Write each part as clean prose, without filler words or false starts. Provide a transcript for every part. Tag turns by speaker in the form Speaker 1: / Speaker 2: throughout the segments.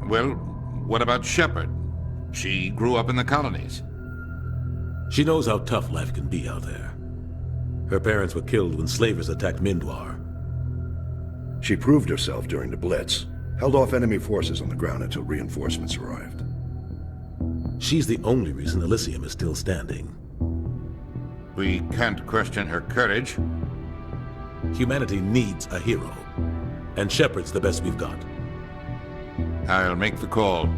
Speaker 1: Well, what about Shepard? She grew up in the colonies.
Speaker 2: She knows how tough life can be out there. Her parents were killed when slavers attacked Mindwar.
Speaker 3: She proved herself during the Blitz, held off enemy forces on the ground until reinforcements arrived.
Speaker 2: She's the only reason Elysium is still standing.
Speaker 1: We can't question her courage.
Speaker 2: Humanity needs a hero, and Shepard's the best we've got.
Speaker 1: I'll make the call.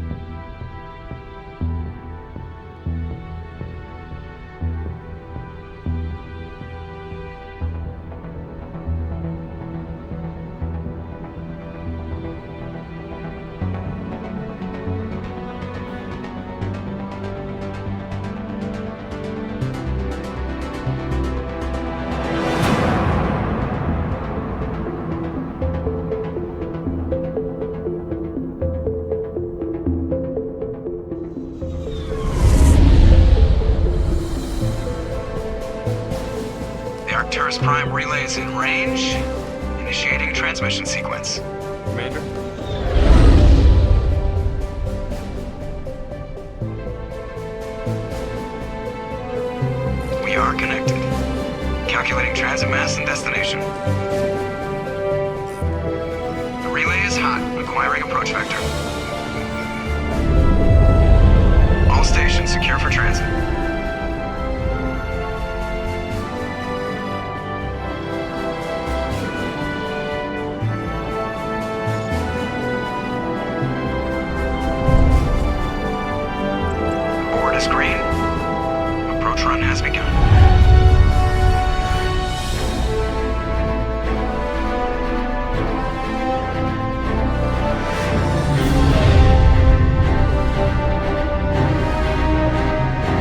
Speaker 4: Arcturus Prime relay is in range. Initiating transmission sequence.
Speaker 5: Commander?
Speaker 4: We are connected. Calculating transit mass and destination. The relay is hot, acquiring approach vector. All stations secure for transit. Green. Approach run has begun.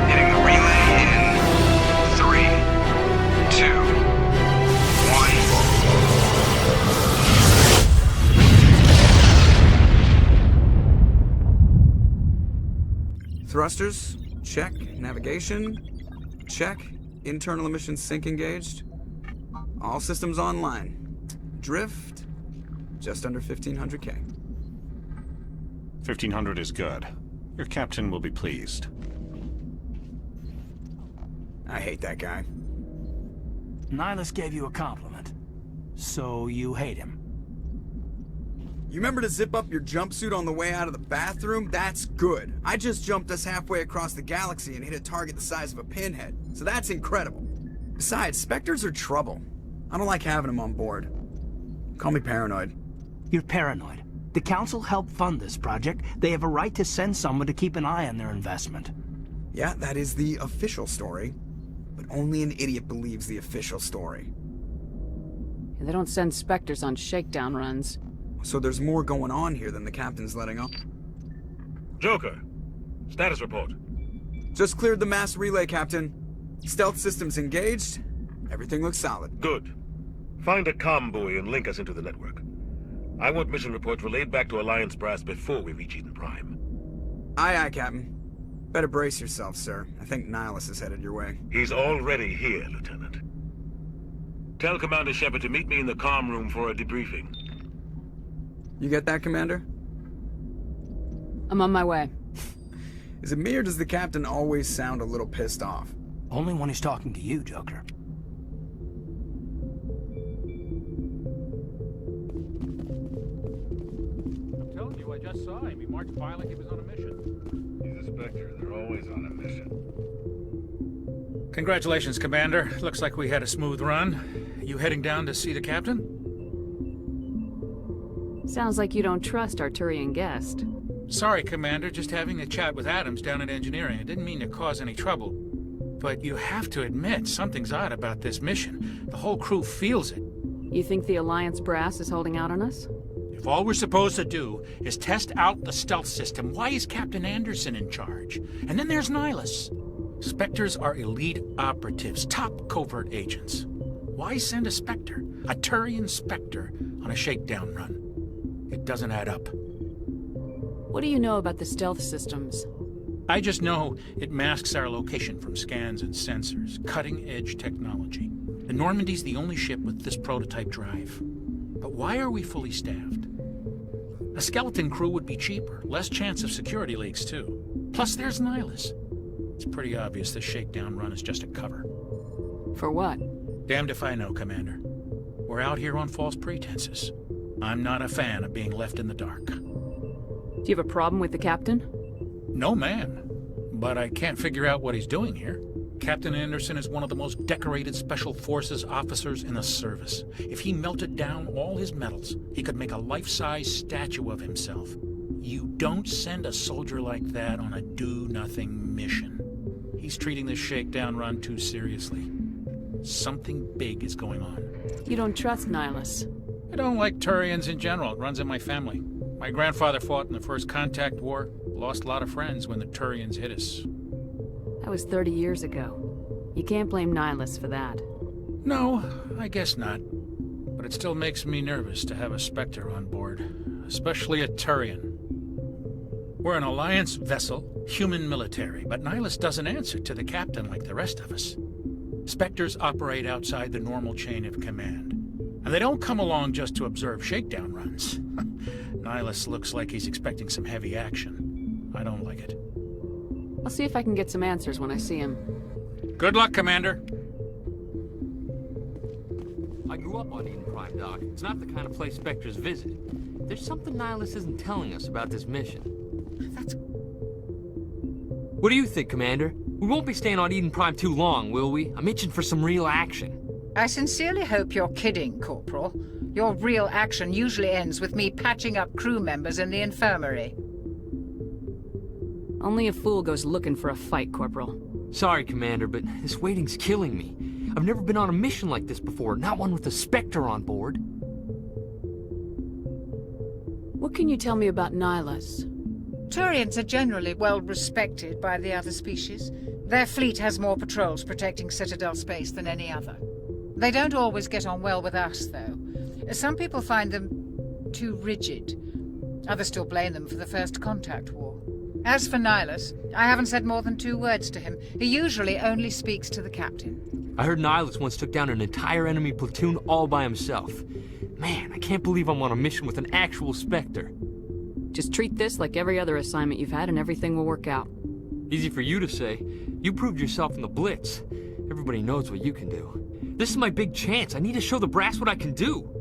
Speaker 4: Hitting the relay in 3, 2, 1. Thrusters. Check. Navigation. Check. Internal emissions sync engaged. All systems online. Drift. Just under 1500K.
Speaker 6: 1500 is good. Your captain will be pleased.
Speaker 4: I hate that guy.
Speaker 7: Nihilus gave you a compliment. So you hate him.
Speaker 4: You remember to zip up your jumpsuit on the way out of the bathroom? That's good. I just jumped us halfway across the galaxy and hit a target the size of a pinhead. So that's incredible. Besides, Spectres are trouble. I don't like having them on board. Call me paranoid.
Speaker 7: You're paranoid. The Council helped fund this project. They have a right to send someone to keep an eye on their investment.
Speaker 4: Yeah, that is the official story. But only an idiot believes the official story.
Speaker 8: They don't send Spectres on shakedown runs.
Speaker 4: So there's more going on here than the captain's letting on.
Speaker 9: Joker, status report.
Speaker 4: Just cleared the mass relay, Captain. Stealth systems engaged. Everything looks solid.
Speaker 9: Good. Find a comm buoy and link us into the network. I want mission reports relayed back to Alliance brass before we reach Eden Prime.
Speaker 4: Aye, aye, Captain. Better brace yourself, sir. I think Nihilus is headed your way.
Speaker 9: He's already here, Lieutenant. Tell Commander Shepard to meet me in the comm room for a debriefing.
Speaker 4: You get that, Commander?
Speaker 8: I'm on my way.
Speaker 4: Is it me or does the captain always sound a little pissed off?
Speaker 7: Only when he's talking to you, Joker.
Speaker 5: I'm telling you, I just saw him. He marched by like he was on a mission.
Speaker 9: He's a Spectre. They're always on a mission.
Speaker 5: Congratulations, Commander. Looks like we had a smooth run. You heading down to see the captain?
Speaker 8: Sounds like you don't trust Arturian guest.
Speaker 5: Sorry, Commander. Just having a chat with Adams down at engineering. I didn't mean to cause any trouble. But you have to admit, something's odd about this mission. The whole crew feels it.
Speaker 8: You think the Alliance brass is holding out on us?
Speaker 5: If all we're supposed to do is test out the stealth system, why is Captain Anderson in charge? And then there's Nihilus. Spectres are elite operatives, top covert agents. Why send a Spectre, a Turian Spectre, on a shakedown run? It doesn't add up.
Speaker 8: What do you know about the stealth systems?
Speaker 5: I just know it masks our location from scans and sensors. Cutting-edge technology. The Normandy's the only ship with this prototype drive. But why are we fully staffed? A skeleton crew would be cheaper, less chance of security leaks too. Plus there's Nihilus. It's pretty obvious this shakedown run is just a cover.
Speaker 8: For what?
Speaker 5: Damned if I know, Commander. We're out here on false pretenses. I'm not a fan of being left in the dark.
Speaker 8: Do you have a problem with the captain?
Speaker 5: No, man. But I can't figure out what he's doing here. Captain Anderson is one of the most decorated Special Forces officers in the service. If he melted down all his medals, he could make a life-size statue of himself. You don't send a soldier like that on a do-nothing mission. He's treating this shakedown run too seriously. Something big is going on.
Speaker 8: You don't trust Nihilus?
Speaker 5: I don't like Turians in general. It runs in my family. My grandfather fought in the First Contact War. Lost a lot of friends when the Turians hit us.
Speaker 8: That was 30 years ago. You can't blame Nihilus for that.
Speaker 5: No, I guess not. But it still makes me nervous to have a Spectre on board. Especially a Turian. We're an Alliance vessel, human military, but Nihilus doesn't answer to the captain like the rest of us. Spectres operate outside the normal chain of command. And they don't come along just to observe shakedown runs. Nihilus looks like he's expecting some heavy action. I don't like it.
Speaker 8: I'll see if I can get some answers when I see him.
Speaker 5: Good luck, Commander.
Speaker 10: I grew up on Eden Prime, Doc. It's not the kind of place Spectres visit. There's something Nihilus isn't telling us about this mission. What do you think, Commander? We won't be staying on Eden Prime too long, will we? I'm itching for some real action.
Speaker 11: I sincerely hope you're kidding, Corporal. Your real action usually ends with me patching up crew members in the infirmary.
Speaker 8: Only a fool goes looking for a fight, Corporal.
Speaker 10: Sorry, Commander, but this waiting's killing me. I've never been on a mission like this before, not one with a Spectre on board.
Speaker 8: What can you tell me about Nihilus?
Speaker 11: Turians are generally well respected by the other species. Their fleet has more patrols protecting Citadel space than any other. They don't always get on well with us, though. Some people find them too rigid. Others still blame them for the First Contact War. As for Nihilus, I haven't said more than 2 words to him. He usually only speaks to the captain.
Speaker 10: I heard Nihilus once took down an entire enemy platoon all by himself. Man, I can't believe I'm on a mission with an actual Spectre.
Speaker 8: Just treat this like every other assignment you've had and everything will work out.
Speaker 10: Easy for you to say. You proved yourself in the Blitz. Everybody knows what you can do. This is my big chance. I need to show the brass what I can do.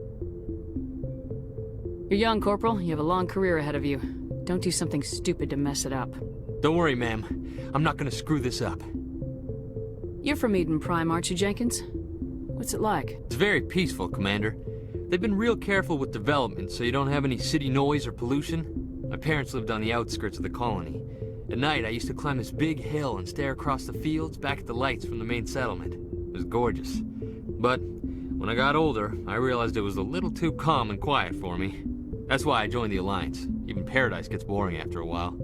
Speaker 8: You're young, Corporal. You have a long career ahead of you. Don't do something stupid to mess it up.
Speaker 10: Don't worry, ma'am. I'm not gonna screw this up.
Speaker 8: You're from Eden Prime, aren't you, Jenkins? What's it like?
Speaker 10: It's very peaceful, Commander. They've been real careful with development, so you don't have any city noise or pollution. My parents lived on the outskirts of the colony. At night, I used to climb this big hill and stare across the fields back at the lights from the main settlement. It was gorgeous. But when I got older, I realized it was a little too calm and quiet for me. That's why I joined the Alliance. Even Paradise gets boring after a while.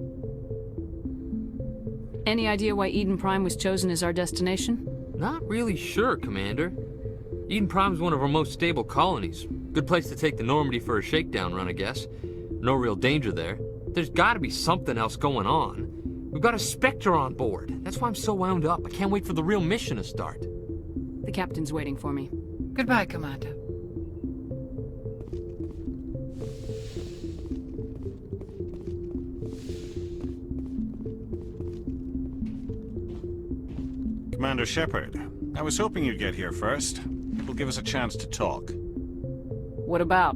Speaker 8: Any idea why Eden Prime was chosen as our destination?
Speaker 10: Not really sure, Commander. Eden Prime's one of our most stable colonies. Good place to take the Normandy for a shakedown run, I guess. No real danger there. There's gotta be something else going on. We've got a Spectre on board. That's why I'm so wound up. I can't wait for the real mission to start.
Speaker 8: The captain's waiting for me.
Speaker 11: Goodbye, Commander.
Speaker 6: Commander Shepard, I was hoping you'd get here first. It will give us a chance to talk.
Speaker 8: What about?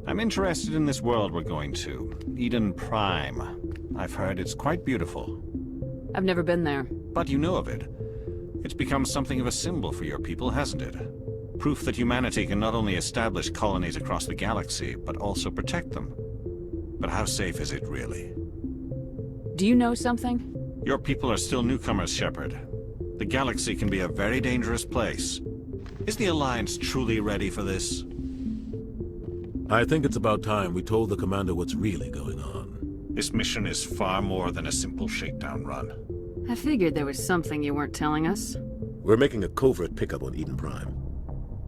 Speaker 6: I'm interested in this world we're going to, Eden Prime. I've heard it's quite beautiful.
Speaker 8: I've never been there.
Speaker 6: But you know of it. It's become something of a symbol for your people, hasn't it? Proof that humanity can not only establish colonies across the galaxy, but also protect them. But how safe is it, really?
Speaker 8: Do you know something?
Speaker 6: Your people are still newcomers, Shepard. The galaxy can be a very dangerous place. Is the Alliance truly ready for this?
Speaker 2: I think it's about time we told the commander what's really going on.
Speaker 6: This mission is far more than a simple shakedown run.
Speaker 8: I figured there was something you weren't telling us.
Speaker 2: We're making a covert pickup on Eden Prime.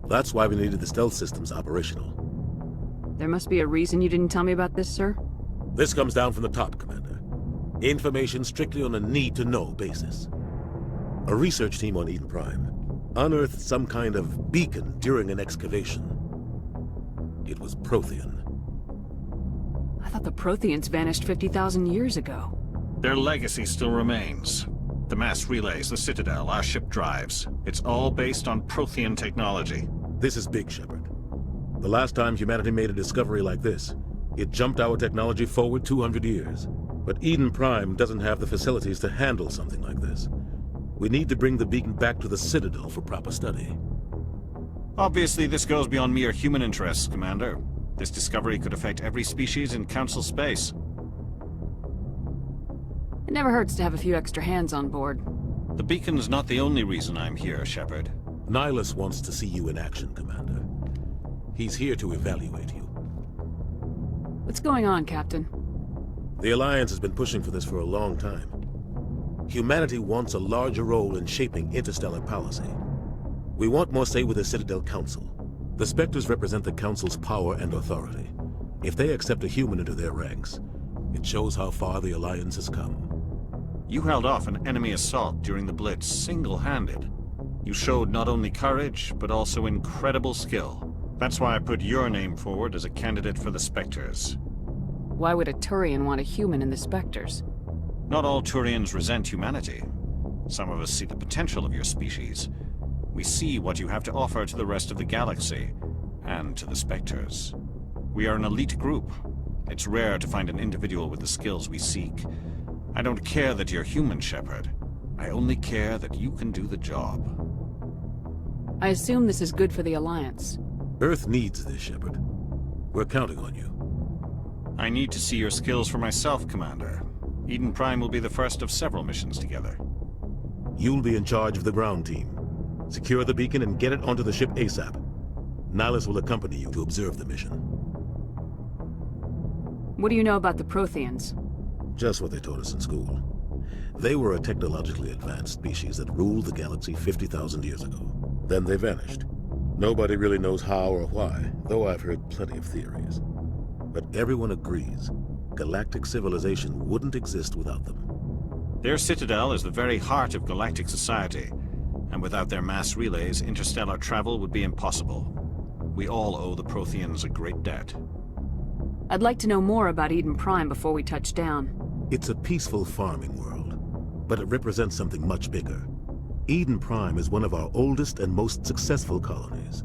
Speaker 2: That's why we needed the stealth systems operational.
Speaker 8: There must be a reason you didn't tell me about this, sir?
Speaker 2: This comes down from the top, Commander. Information strictly on a need-to-know basis. A research team on Eden Prime unearthed some kind of beacon during an excavation. It was Prothean.
Speaker 8: thought the Protheans vanished 50,000 years ago.
Speaker 6: Their legacy still remains. The mass relays, the Citadel, our ship drives. It's all based on Prothean technology.
Speaker 2: This is big, Shepard. The last time humanity made a discovery like this, it jumped our technology forward 200 years. But Eden Prime doesn't have the facilities to handle something like this. We need to bring the beacon back to the Citadel for proper study.
Speaker 6: Obviously, this goes beyond mere human interests, Commander. This discovery could affect every species in Council space.
Speaker 8: It never hurts to have a few extra hands on board.
Speaker 6: The beacon's not the only reason I'm here, Shepard.
Speaker 2: Nihilus wants to see you in action, Commander. He's here to evaluate you.
Speaker 8: What's going on, Captain?
Speaker 2: The Alliance has been pushing for this for a long time. Humanity wants a larger role in shaping interstellar policy. We want more say with the Citadel Council. The Spectres represent the Council's power and authority. If they accept a human into their ranks, it shows how far the Alliance has come.
Speaker 6: You held off an enemy assault during the Blitz single-handed. You showed not only courage, but also incredible skill. That's why I put your name forward as a candidate for the Spectres.
Speaker 8: Why would a Turian want a human in the Spectres?
Speaker 6: Not all Turians resent humanity. Some of us see the potential of your species. We see what you have to offer to the rest of the galaxy, and to the Spectres. We are an elite group. It's rare to find an individual with the skills we seek. I don't care that you're human, Shepard. I only care that you can do the job.
Speaker 8: I assume this is good for the Alliance.
Speaker 2: Earth needs this, Shepard. We're counting on you.
Speaker 6: I need to see your skills for myself, Commander. Eden Prime will be the first of several missions together.
Speaker 2: You'll be in charge of the ground team. Secure the beacon and get it onto the ship ASAP. Nihilus will accompany you to observe the mission.
Speaker 8: What do you know about the Protheans?
Speaker 2: Just what they taught us in school. They were a technologically advanced species that ruled the galaxy 50,000 years ago. Then they vanished. Nobody really knows how or why, though I've heard plenty of theories. But everyone agrees, galactic civilization wouldn't exist without them.
Speaker 6: Their citadel is the very heart of galactic society, and without their mass relays, interstellar travel would be impossible. We all owe the Protheans a great debt.
Speaker 8: I'd like to know more about Eden Prime before we touch down.
Speaker 2: It's a peaceful farming world, but it represents something much bigger. Eden Prime is one of our oldest and most successful colonies.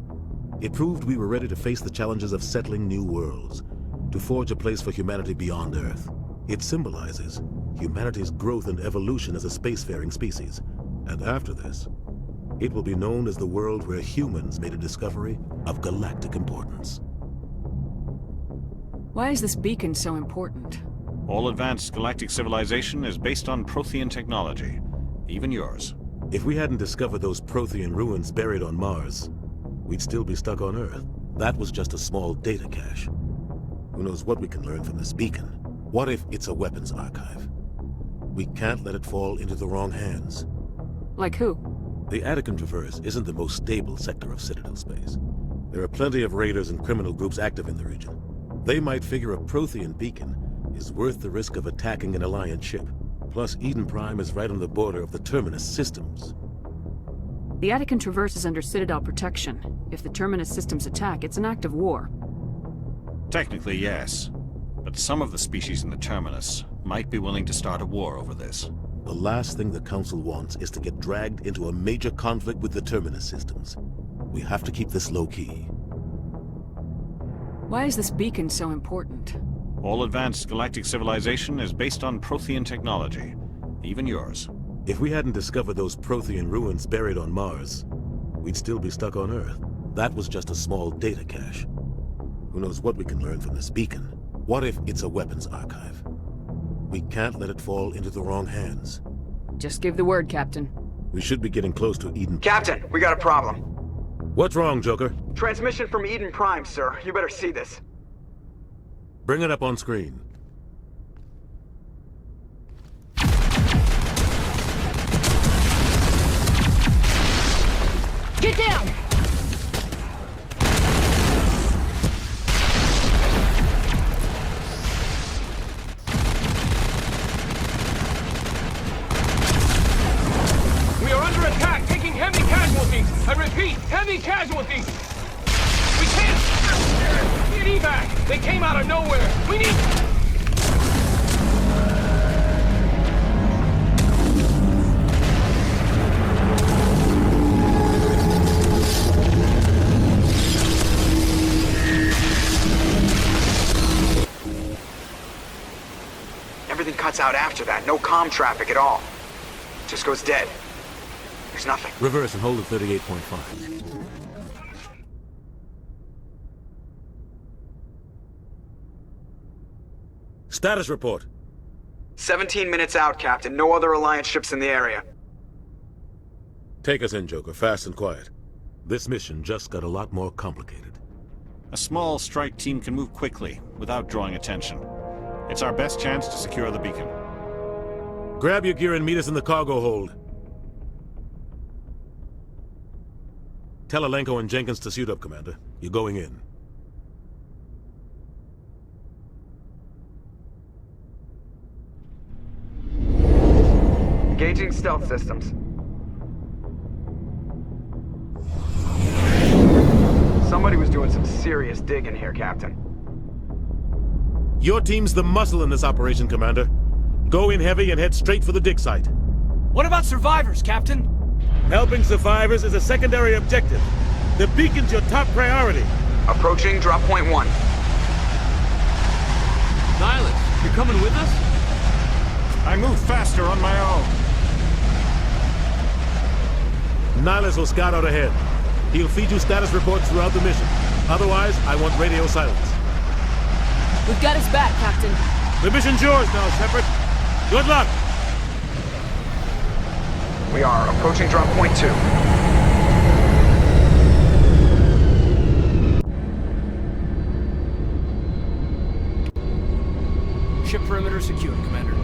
Speaker 2: It proved we were ready to face the challenges of settling new worlds, to forge a place for humanity beyond Earth. It symbolizes humanity's growth and evolution as a spacefaring species. And after this, it will be known as the world where humans made a discovery of galactic importance.
Speaker 8: Why is this beacon so important?
Speaker 6: All advanced galactic civilization is based on Prothean technology, even yours.
Speaker 2: If we hadn't discovered those Prothean ruins buried on Mars, we'd still be stuck on Earth. That was just a small data cache. Who knows what we can learn from this beacon? What if it's a weapons archive? We can't let it fall into the wrong hands.
Speaker 8: Like who?
Speaker 2: The Attican Traverse isn't the most stable sector of Citadel space. There are plenty of raiders and criminal groups active in the region. They might figure a Prothean beacon is worth the risk of attacking an Alliance ship. Plus, Eden Prime is right on the border of the Terminus systems.
Speaker 8: The Attican Traverse is under Citadel protection. If the Terminus systems attack, it's an act of war.
Speaker 6: Technically, yes. But some of the species in the Terminus might be willing to start a war over this.
Speaker 2: The last thing the Council wants is to get dragged into a major conflict with the Terminus systems. We have to keep this low-key.
Speaker 8: Why is this beacon so important?
Speaker 6: All advanced galactic civilization is based on Prothean technology, even yours.
Speaker 2: If we hadn't discovered those Prothean ruins buried on Mars, we'd still be stuck on Earth. That was just a small data cache. Who knows what we can learn from this beacon? What if it's a weapons archive? We can't let it fall into the wrong hands.
Speaker 8: Just give the word, Captain.
Speaker 2: We should be getting close to Eden.
Speaker 4: Captain, we got a problem.
Speaker 2: What's wrong, Joker?
Speaker 4: Transmission from Eden Prime, sir. You better see this.
Speaker 2: Bring it up on screen.
Speaker 11: Get down!
Speaker 12: We are under attack, taking heavy casualties. I repeat, heavy casualties. We can't get evac. They came out of nowhere. We need...
Speaker 4: cuts out after that. No comm traffic at all. Just goes dead. There's nothing.
Speaker 2: Reverse and hold at 38.5. Status report.
Speaker 4: 17 minutes out, Captain. No other Alliance ships in the area.
Speaker 2: Take us in, Joker, fast and quiet. This mission just got a lot more complicated.
Speaker 6: A small strike team can move quickly, without drawing attention. It's our best chance to secure the beacon.
Speaker 2: Grab your gear and meet us in the cargo hold. Tell Alenko and Jenkins to suit up, Commander. You're going in.
Speaker 4: Engaging stealth systems. Somebody was doing some serious digging here, Captain.
Speaker 2: Your team's the muscle in this operation, Commander. Go in heavy and head straight for the dig site.
Speaker 7: What about survivors, Captain?
Speaker 2: Helping survivors is a secondary objective. The beacon's your top priority.
Speaker 4: Approaching drop point 1.
Speaker 10: Nihilus, you're coming with us?
Speaker 6: I move faster on my own.
Speaker 2: Nihilus will scout out ahead. He'll feed you status reports throughout the mission. Otherwise, I want radio silence.
Speaker 8: We've got his back, Captain.
Speaker 2: The mission's yours now, Shepard. Good luck!
Speaker 4: We are approaching drop point 2.
Speaker 7: Ship perimeter secured, Commander.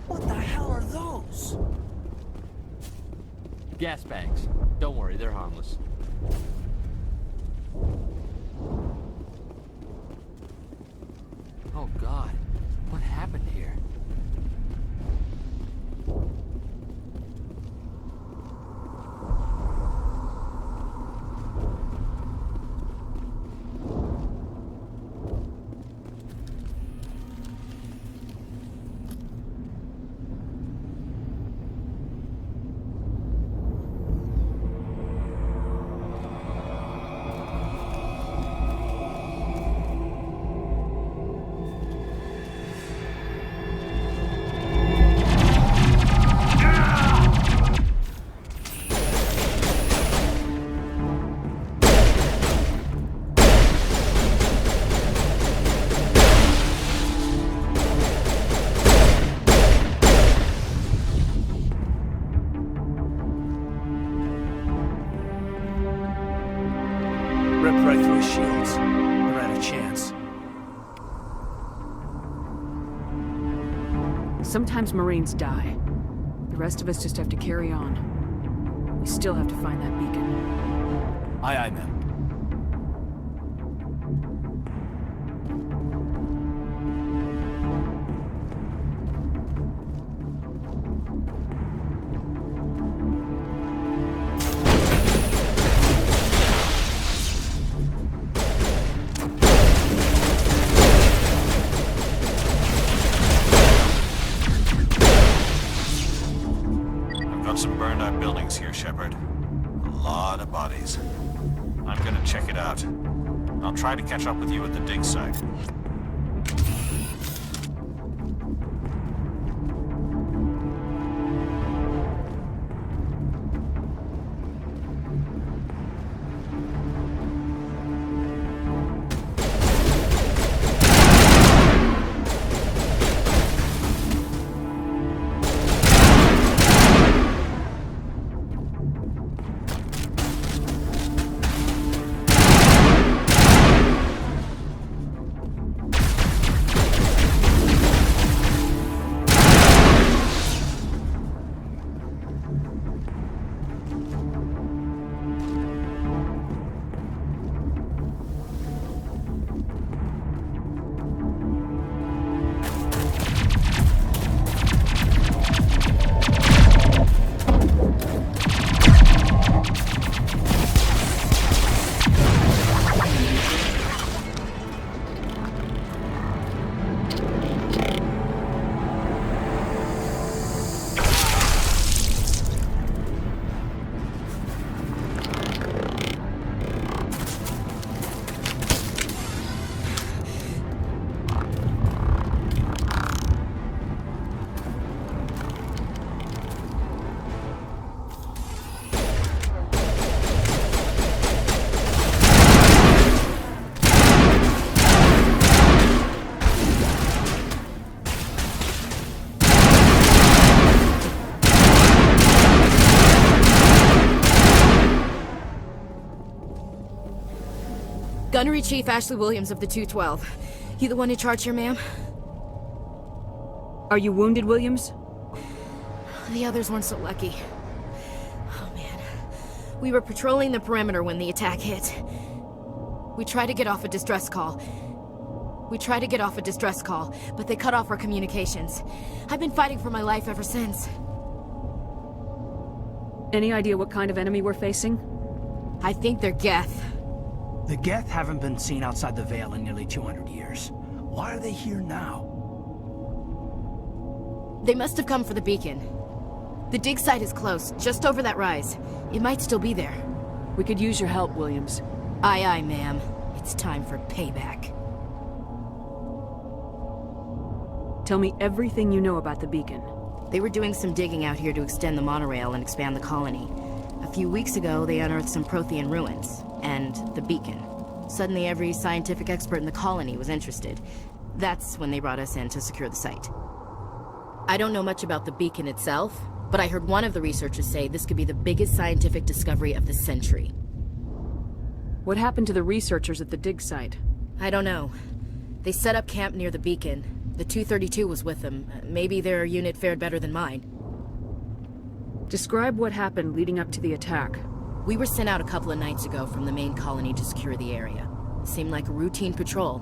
Speaker 13: What the hell are those?
Speaker 10: Gas bags. Don't worry, they're harmless. Oh God, what happened here?
Speaker 7: Ripped right through his shields. Never had a chance.
Speaker 8: Sometimes Marines die. The rest of us just have to carry on. We still have to find that beacon.
Speaker 7: Aye, aye, ma'am.
Speaker 6: Got some burned out buildings here, Shepard. A lot of bodies. I'm gonna check it out. I'll try to catch up with you at the dig site.
Speaker 14: Gunnery Chief Ashley Williams of the 212. You the one in charge here, ma'am?
Speaker 8: Are you wounded, Williams?
Speaker 14: The others weren't so lucky. Oh, man. We were patrolling the perimeter when the attack hit. We tried to get off a distress call. But they cut off our communications. I've been fighting for my life ever since.
Speaker 8: Any idea what kind of enemy we're facing?
Speaker 14: I think they're Geth.
Speaker 7: The Geth haven't been seen outside the Veil in nearly 200 years. Why are they here now?
Speaker 14: They must have come for the beacon. The dig site is close, just over that rise. It might still be there.
Speaker 8: We could use your help, Williams.
Speaker 14: Aye, aye, ma'am. It's time for payback.
Speaker 8: Tell me everything you know about the beacon.
Speaker 14: They were doing some digging out here to extend the monorail and expand the colony. A few weeks ago, they unearthed some Prothean ruins, and the beacon. Suddenly, every scientific expert in the colony was interested. That's when they brought us in to secure the site. I don't know much about the beacon itself, but I heard one of the researchers say this could be the biggest scientific discovery of the century.
Speaker 8: What happened to the researchers at the dig site?
Speaker 14: I don't know. They set up camp near the beacon. The 232 was with them. Maybe their unit fared better than mine.
Speaker 8: Describe what happened leading up to the attack.
Speaker 14: We were sent out a couple of nights ago from the main colony to secure the area. Seemed like a routine patrol,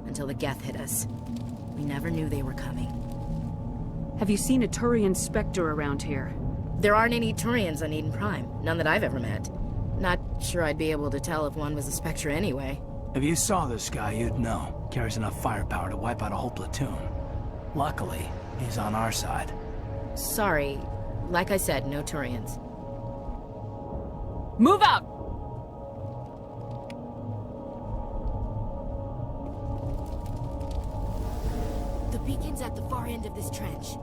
Speaker 14: until the Geth hit us. We never knew they were coming.
Speaker 8: Have you seen a Turian Spectre around here?
Speaker 14: There aren't any Turians on Eden Prime. None that I've ever met. Not sure I'd be able to tell if one was a Spectre anyway.
Speaker 7: If you saw this guy, you'd know. Carries enough firepower to wipe out a whole platoon. Luckily, he's on our side.
Speaker 14: Sorry. Like I said, no Turians.
Speaker 8: Move out!
Speaker 14: The beacon's at the far end of this trench.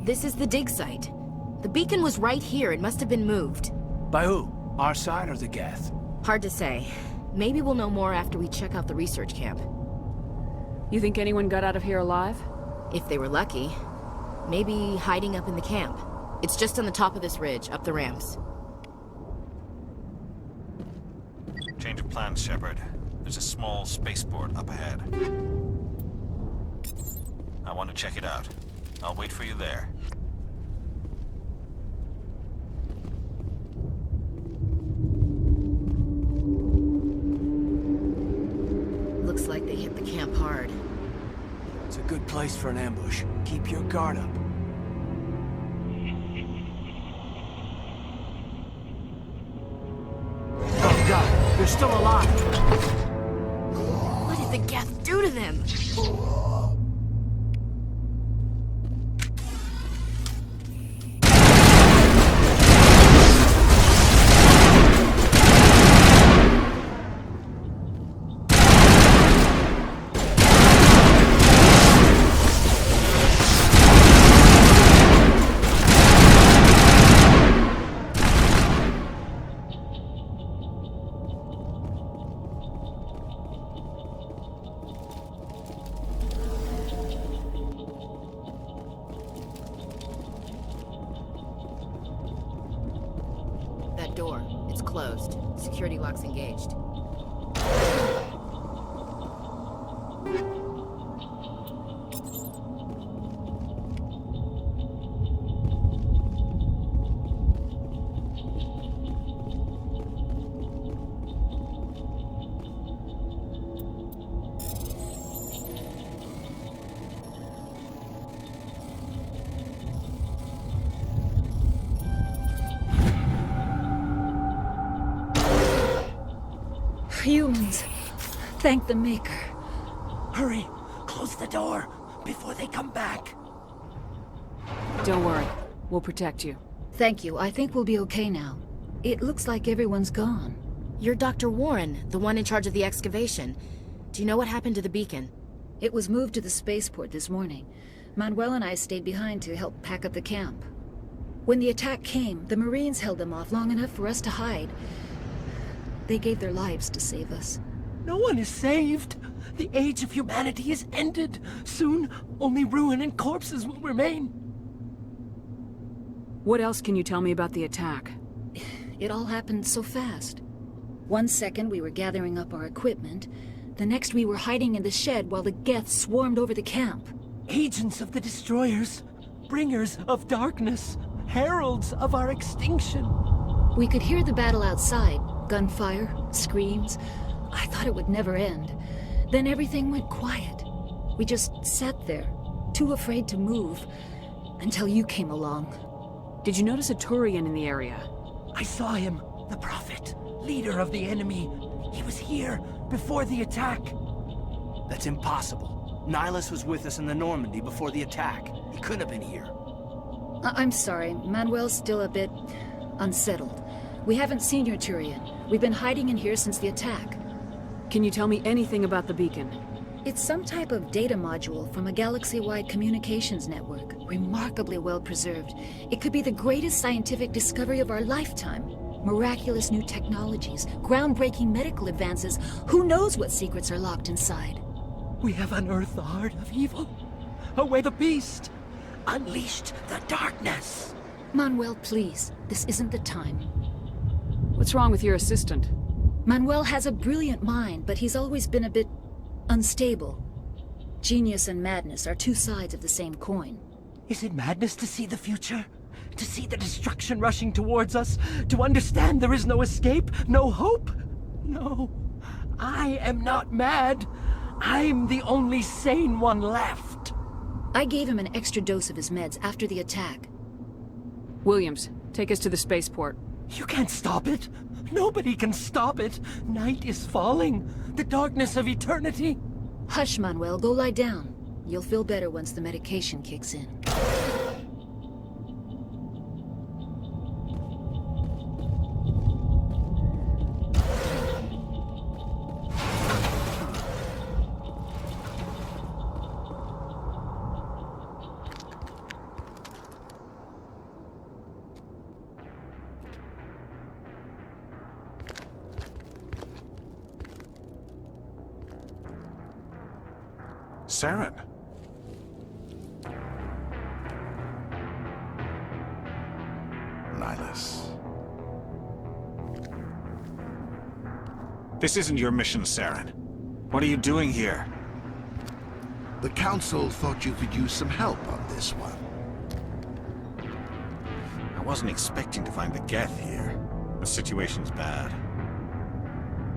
Speaker 14: This is the dig site. The beacon was right here. It must have been moved.
Speaker 7: By who? Our side or the Geth?
Speaker 14: Hard to say. Maybe we'll know more after we check out the research camp.
Speaker 8: You think anyone got out of here alive?
Speaker 14: If they were lucky. Maybe hiding up in the camp. It's just on the top of this ridge, up the ramps.
Speaker 6: Change of plans, Shepard. There's a small spaceport up ahead. I want to check it out. I'll wait for you there.
Speaker 14: Looks like they hit the camp hard.
Speaker 7: It's a good place for an ambush. Keep your guard up. Oh God, they're still alive!
Speaker 14: What did the Geth do to them? That door, it's closed. Security lock's engaged.
Speaker 8: Humans. Thank the Maker.
Speaker 13: Hurry! Close the door before they come back.
Speaker 8: Don't worry. We'll protect you.
Speaker 15: Thank you. I think we'll be okay now. It looks like everyone's gone.
Speaker 14: You're Dr. Warren, the one in charge of the excavation. Do you know what happened to the beacon?
Speaker 15: It was moved to the spaceport this morning. Manuel and I stayed behind to help pack up the camp. When the attack came, the Marines held them off long enough for us to hide. They gave their lives to save us.
Speaker 13: No one is saved. The age of humanity is ended. Soon, only ruin and corpses will remain.
Speaker 8: What else can you tell me about the attack?
Speaker 15: It all happened so fast. 1 second we were gathering up our equipment. The next we were hiding in the shed while the Geth swarmed over the camp.
Speaker 13: Agents of the destroyers, bringers of darkness, heralds of our extinction.
Speaker 15: We could hear the battle outside. Gunfire, screams. I thought it would never end. Then everything went quiet. We just sat there, too afraid to move, until you came along.
Speaker 8: Did you notice a Turian in the area?
Speaker 13: I saw him, the Prophet, leader of the enemy. He was here before the attack.
Speaker 7: That's impossible. Nihilus was with us in the Normandy before the attack. He couldn't have been here.
Speaker 15: I'm sorry. Manuel's still a bit unsettled. We haven't seen your Turian. We've been hiding in here since the attack.
Speaker 8: Can you tell me anything about the beacon?
Speaker 15: It's some type of data module from a galaxy-wide communications network. Remarkably well preserved. It could be the greatest scientific discovery of our lifetime. Miraculous new technologies, groundbreaking medical advances. Who knows what secrets are locked inside?
Speaker 13: We have unearthed the heart of evil. Away the beast. Unleashed the darkness.
Speaker 15: Manuel, please. This isn't the time.
Speaker 8: What's wrong with your assistant?
Speaker 15: Manuel has a brilliant mind, but he's always been a bit unstable. Genius and madness are two sides of the same coin.
Speaker 13: Is it madness to see the future? To see the destruction rushing towards us? To understand there is no escape? No hope? No. I am not mad. I'm the only sane one left.
Speaker 15: I gave him an extra dose of his meds after the attack.
Speaker 8: Williams, take us to the spaceport.
Speaker 13: You can't stop it. Nobody can stop it. Night is falling. The darkness of eternity.
Speaker 15: Hush, Manuel. Go lie down. You'll feel better once the medication kicks in.
Speaker 1: Saren.
Speaker 3: Nihilus.
Speaker 6: This isn't your mission, Saren. What are you doing here?
Speaker 3: The Council thought you could use some help on this one.
Speaker 6: I wasn't expecting to find the Geth here. The situation's bad.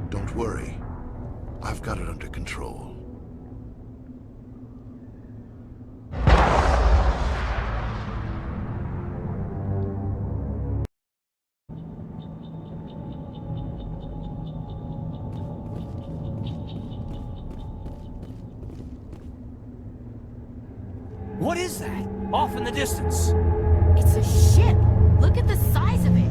Speaker 3: Don't worry. I've got it under control.
Speaker 7: What is that? Off in the distance.
Speaker 14: It's a ship! Look at the size of it!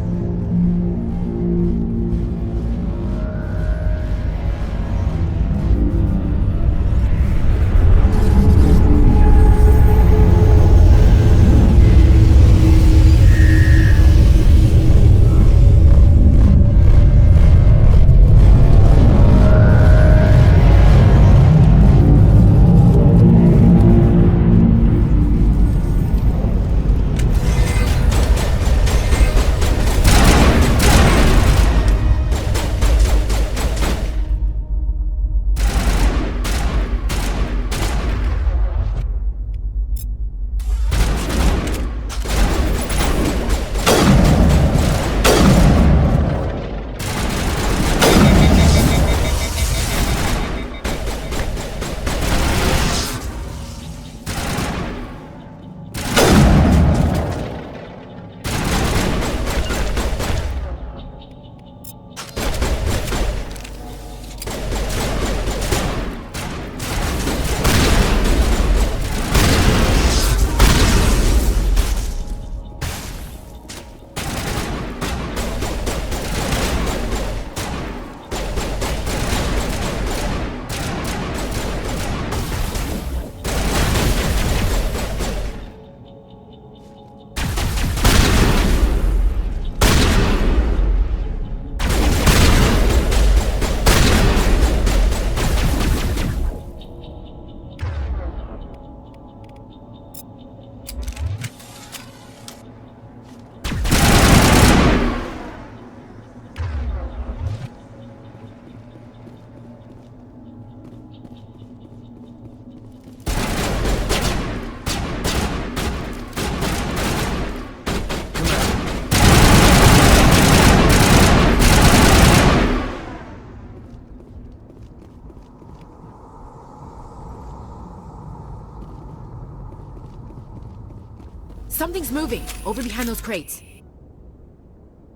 Speaker 14: Something's moving, over behind those crates.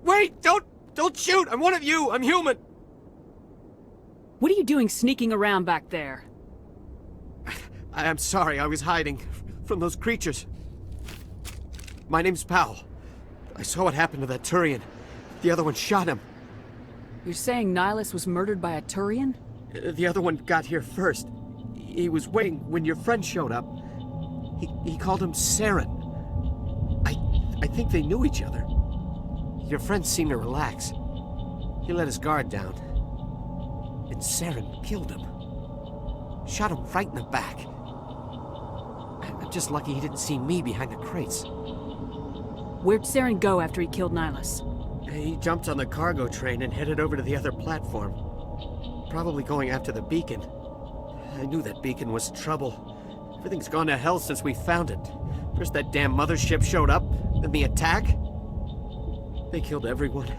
Speaker 13: Wait! Don't shoot! I'm one of you! I'm human!
Speaker 8: What are you doing sneaking around back there?
Speaker 13: I'm sorry, I was hiding from those creatures. My name's Powell. I saw what happened to that Turian. The other one shot him.
Speaker 8: You're saying Nihilus was murdered by a Turian?
Speaker 13: The other one got here first. He was waiting when your friend showed up. He called him Saren. I think they knew each other. Your friend seemed to relax. He let his guard down. And Saren killed him. Shot him right in the back. I'm just lucky he didn't see me behind the crates.
Speaker 8: Where'd Saren go after he killed Nihilus?
Speaker 13: He jumped on the cargo train and headed over to the other platform. Probably going after the beacon. I knew that beacon was trouble. Everything's gone to hell since we found it. First that damn mothership showed up, then the attack. They killed everyone.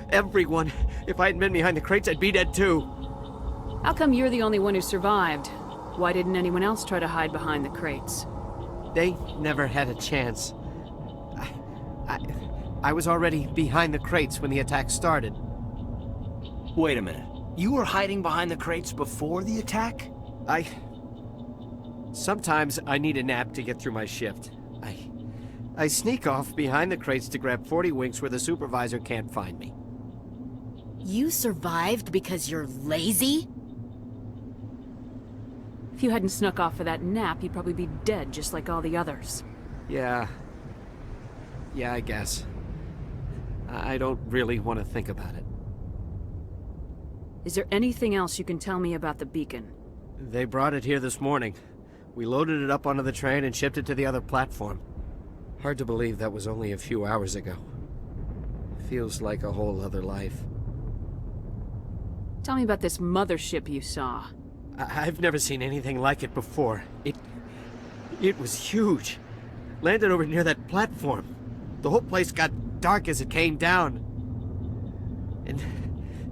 Speaker 13: Everyone! If I hadn't been behind the crates, I'd be dead too.
Speaker 8: How come you're the only one who survived? Why didn't anyone else try to hide behind the crates?
Speaker 13: They never had a chance. I was already behind the crates when the attack started.
Speaker 7: Wait a minute. You were hiding behind the crates before the attack?
Speaker 13: Sometimes I need a nap to get through my shift. I sneak off behind the crates to grab 40 winks where the supervisor can't find me.
Speaker 14: You survived because you're lazy?
Speaker 8: If you hadn't snuck off for that nap, you'd probably be dead just like all the others.
Speaker 13: Yeah, I guess. I don't really want to think about it.
Speaker 8: Is there anything else you can tell me about the beacon?
Speaker 13: They brought it here this morning. We loaded it up onto the train and shipped it to the other platform. Hard to believe that was only a few hours ago. Feels like a whole other life.
Speaker 8: Tell me about this mothership you saw.
Speaker 13: I've never seen anything like it before. It was huge. Landed over near that platform. The whole place got dark as it came down. And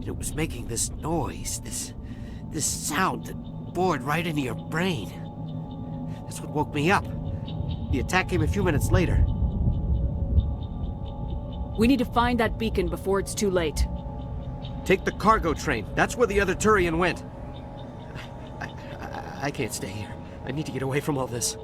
Speaker 13: it was making this noise, this sound that bored right into your brain. That's what woke me up. The attack came a few minutes later.
Speaker 8: We need to find that beacon before it's too late.
Speaker 13: Take the cargo train. That's where the other Turian went. I can't stay here. I need to get away from all this.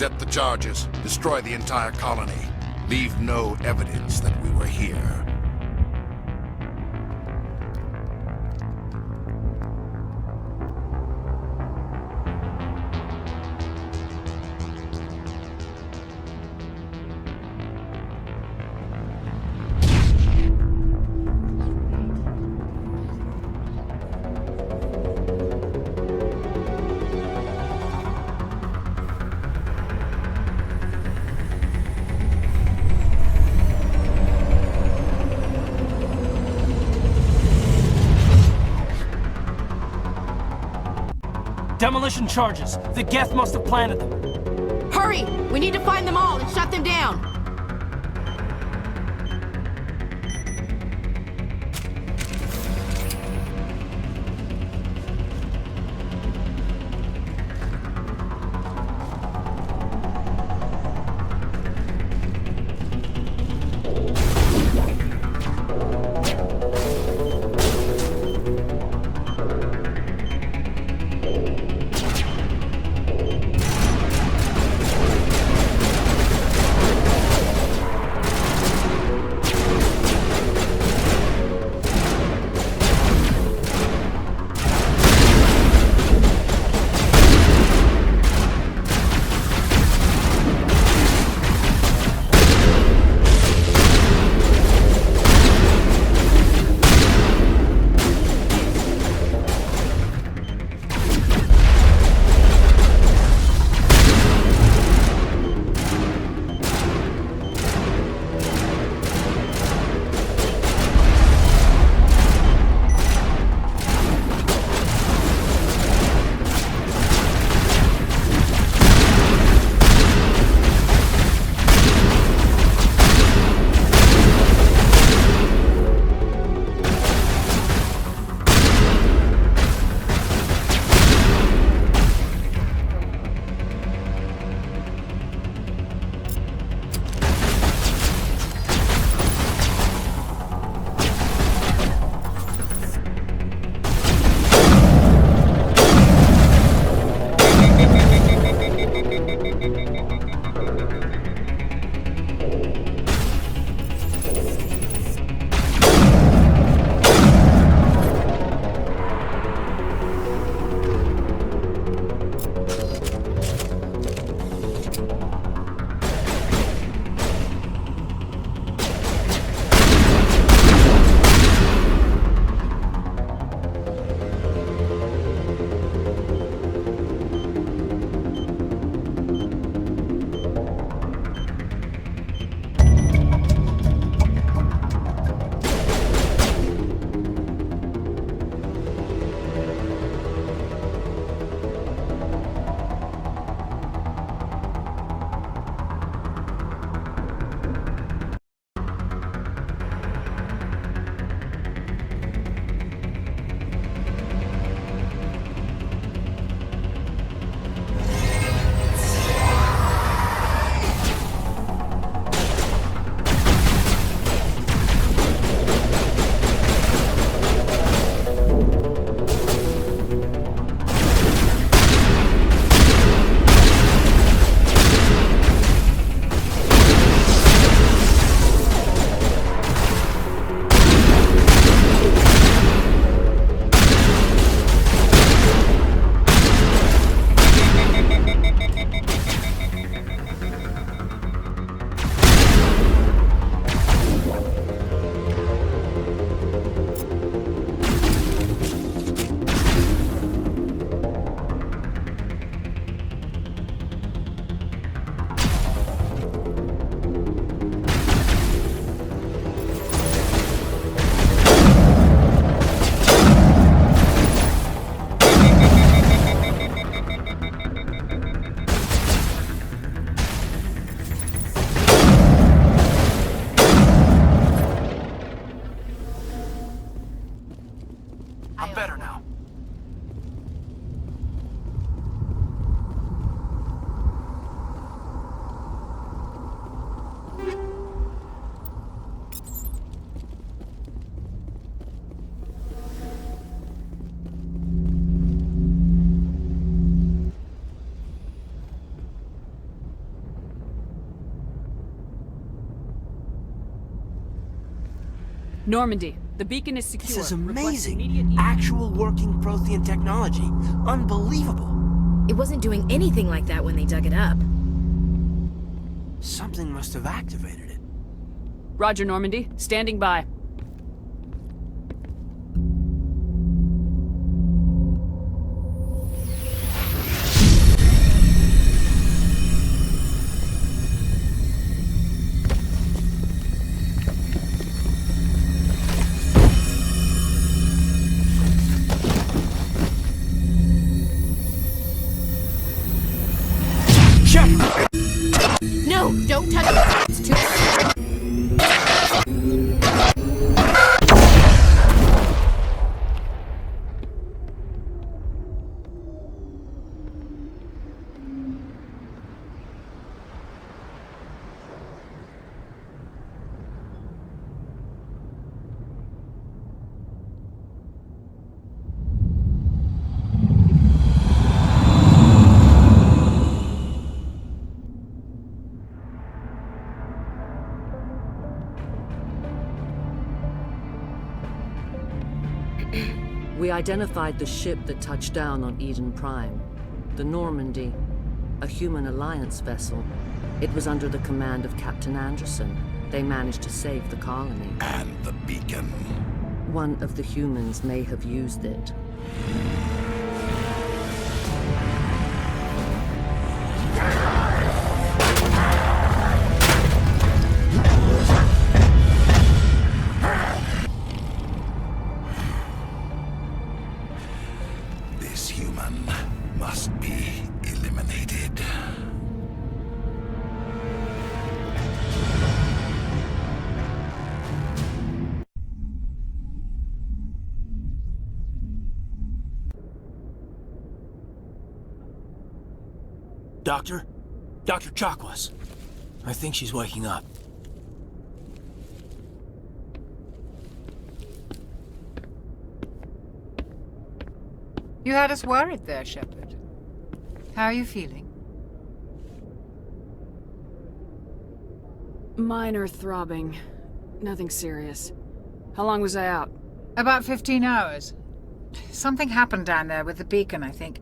Speaker 16: Set the charges. Destroy the entire colony. Leave no evidence that we were here.
Speaker 13: Demolition charges. The Geth must have planted them.
Speaker 14: Hurry! We need to find them all and shut them down!
Speaker 8: Normandy, the beacon is secure.
Speaker 7: This is
Speaker 8: Request
Speaker 7: amazing.
Speaker 8: immediate-
Speaker 7: Actual working Prothean technology. Unbelievable.
Speaker 14: It wasn't doing anything like that when they dug it up.
Speaker 7: Something must have activated it.
Speaker 8: Roger, Normandy. Standing by.
Speaker 14: No, don't touch it. It's too...
Speaker 17: We identified the ship that touched down on Eden Prime. The Normandy, a human alliance vessel. It was under the command of Captain Anderson. They managed to save the colony.
Speaker 16: And the beacon.
Speaker 17: One of the humans may have used it.
Speaker 16: This human must be eliminated.
Speaker 7: Doctor? Dr. Chakwas. I think she's waking up.
Speaker 11: You had us worried there, Shepard. How are you feeling?
Speaker 8: Minor throbbing. Nothing serious. How long was I out?
Speaker 11: About 15 hours. Something happened down there with the beacon, I think.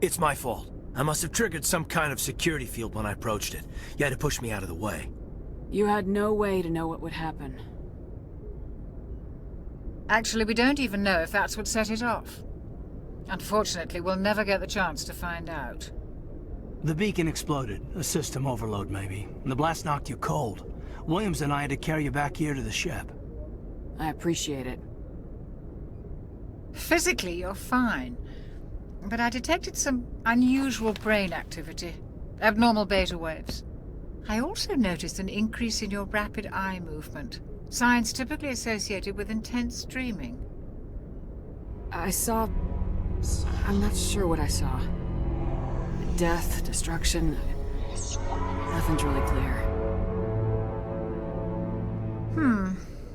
Speaker 7: It's my fault. I must have triggered some kind of security field when I approached it. You had to push me out of the way.
Speaker 8: You had no way to know what would happen.
Speaker 11: Actually, we don't even know if that's what set it off. Unfortunately, we'll never get the chance to find out.
Speaker 7: The beacon exploded. A system overload, maybe. And the blast knocked you cold. Williams and I had to carry you back here to the ship.
Speaker 8: I appreciate it.
Speaker 11: Physically, you're fine. But I detected some unusual brain activity. Abnormal beta waves. I also noticed an increase in your rapid eye movement. Signs typically associated with intense dreaming.
Speaker 8: I saw... I'm not sure what I saw. Death, destruction... Nothing's really clear.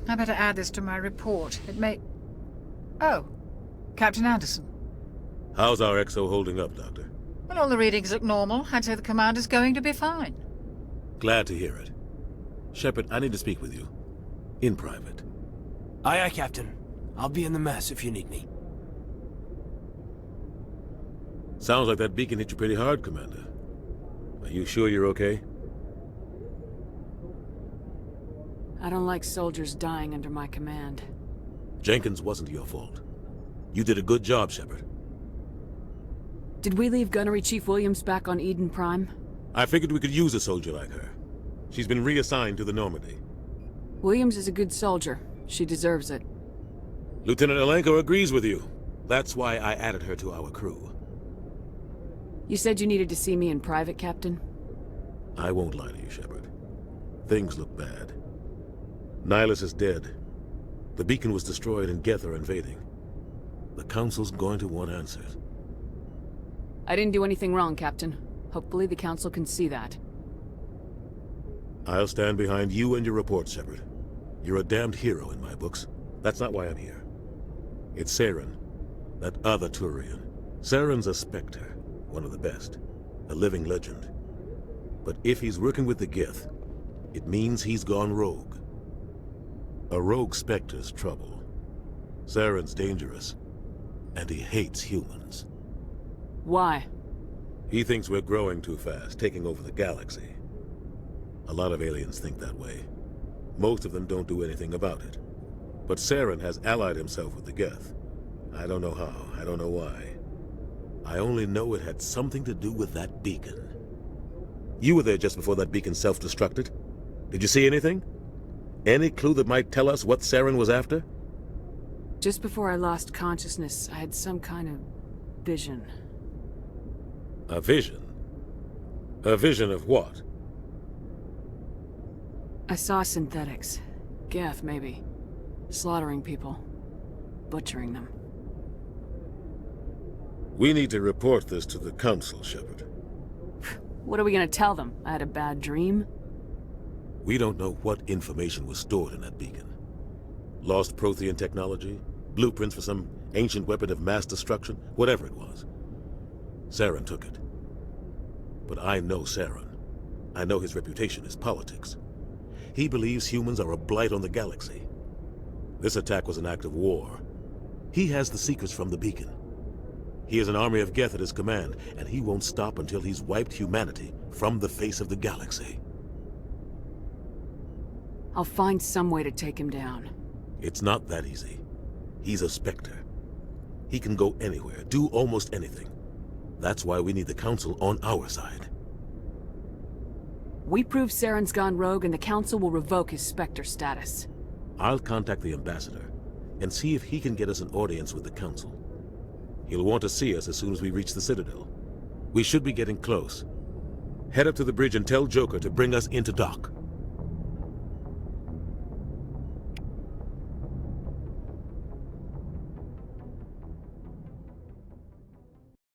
Speaker 11: I better add this to my report. It may... Oh, Captain Anderson.
Speaker 2: How's our EXO holding up, Doctor?
Speaker 11: Well, all the readings look normal. I'd say the commander's going to be fine.
Speaker 2: Glad to hear it. Shepard, I need to speak with you. In private.
Speaker 7: Aye, aye, Captain. I'll be in the mess if you need me.
Speaker 2: Sounds like that beacon hit you pretty hard, Commander. Are you sure you're okay?
Speaker 8: I don't like soldiers dying under my command.
Speaker 2: Jenkins wasn't your fault. You did a good job, Shepard.
Speaker 8: Did we leave Gunnery Chief Williams back on Eden Prime?
Speaker 2: I figured we could use a soldier like her. She's been reassigned to the Normandy.
Speaker 8: Williams is a good soldier. She deserves it.
Speaker 2: Lieutenant Alenko agrees with you. That's why I added her to our crew.
Speaker 8: You said you needed to see me in private, Captain?
Speaker 2: I won't lie to you, Shepard. Things look bad. Nihilus is dead. The beacon was destroyed and Geth are invading. The Council's going to want answers.
Speaker 8: I didn't do anything wrong, Captain. Hopefully the Council can see that.
Speaker 2: I'll stand behind you and your report, Shepard. You're a damned hero in my books. That's not why I'm here. It's Saren, that other Turian. Saren's a Spectre, one of the best, a living legend. But if he's working with the Geth, it means he's gone rogue. A rogue Spectre's trouble. Saren's dangerous, and he hates humans.
Speaker 8: Why?
Speaker 2: He thinks we're growing too fast, taking over the galaxy. A lot of aliens think that way. Most of them don't do anything about it. But Saren has allied himself with the Geth. I don't know how, I don't know why. I only know it had something to do with that beacon. You were there just before that beacon self-destructed. Did you see anything? Any clue that might tell us what Saren was after?
Speaker 8: Just before I lost consciousness, I had some kind of vision.
Speaker 2: A vision? A vision of what?
Speaker 8: I saw synthetics. Geth, maybe. Slaughtering people. Butchering them.
Speaker 2: We need to report this to the Council, Shepard.
Speaker 8: What are we gonna tell them? I had a bad dream?
Speaker 2: We don't know what information was stored in that beacon. Lost Prothean technology? Blueprints for some ancient weapon of mass destruction? Whatever it was. Saren took it. But I know Saren. I know his reputation is politics. He believes humans are a blight on the galaxy. This attack was an act of war. He has the secrets from the beacon. He has an army of Geth at his command, and he won't stop until he's wiped humanity from the face of the galaxy.
Speaker 8: I'll find some way to take him down.
Speaker 2: It's not that easy. He's a Spectre. He can go anywhere, do almost anything. That's why we need the Council on our side.
Speaker 8: We prove Saren's gone rogue and the Council will revoke his Spectre status.
Speaker 2: I'll contact the Ambassador and see if he can get us an audience with the Council. He'll want to see us as soon as we reach the Citadel. We should be getting close. Head up to the bridge and tell Joker to bring us into dock.